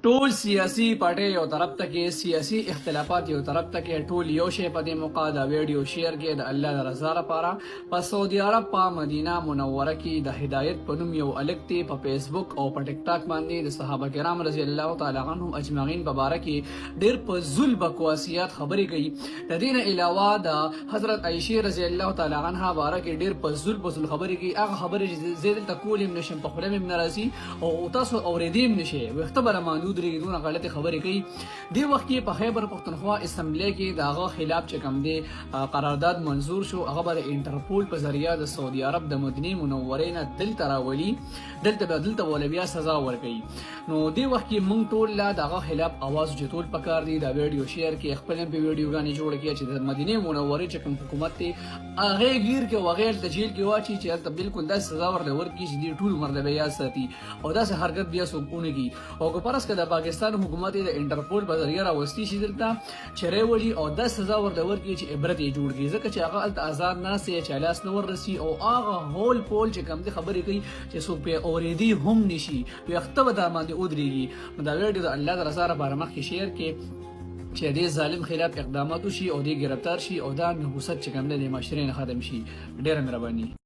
ټول سیاسي پارټي یو طرف ته کې سیاسي اختلافات یو طرف ته کې ټول یو شی په دې موقع دا ویډیو شیر کې د الله د رضا لپاره په سعودي عرب په مدینه منوره کې د هدایت په نوم یو الګ په فیسبوک او په ټیک ټاک باندې د صحابه کرام رضی الله تعالی عنهم اجمعین په باره کې ډېر په ذل بکواسیات خبرې کوي. د دې نه علاوه د حضرت عائشه رضی الله تعالی عنها باره کې ډېر په ذل خبرې کوي. هغه خبرې چې زیدل تکول نشم په خپل من راځي او تاسو اوریدیم نشي وختبر مانود دونه غلطي خبرې کوي. دی وخت کې په خیبر پختونخوا اسمبلی کې داغه خلاف چې کوم دی قرارداد منظور شو هغه بر انټرپول په ذریعہ د سعودي عرب د مدینه منورې نه دلته راولي دلته ولویا سزا ورکړي. نو دی وخت کې مونږ ټول لا داغه خلاف आवाज جوړول پکار دی. دا ویډیو شیر کې خپل په ویډیوګانې جوړ کړي چې د مدینه منورې چې کوم حکومت دی هغه غیر کې وغیر د جیل کې واچي چې ته بالکل د سزا ورکړي چې دی ټول مرده بیا ساتي او دا سه حرکت بیا سوګونګي او کو پرس کده پاکستان حکومت د انټرپول په ذریعہ راوستي شي دلته چرې وړي او د سزا ورکړي چې عبرت یې جوړ کړي ځکه چې هغه آزاد نه سي چې لاس نور رسي او هغه هول پول چې کوم دي خبرې کوي چې سو په اوریدي هم نشي په وخت به دا باندې ودرېږي. دا ویډیو د الله د رضا لپاره مخکې شیر کې چې دې ظالم خلاف اقدامات وشي او دې گرفتار شي او دا نحوست چې کوم د معاشرې نه ختم شي. ډېر مهرباني.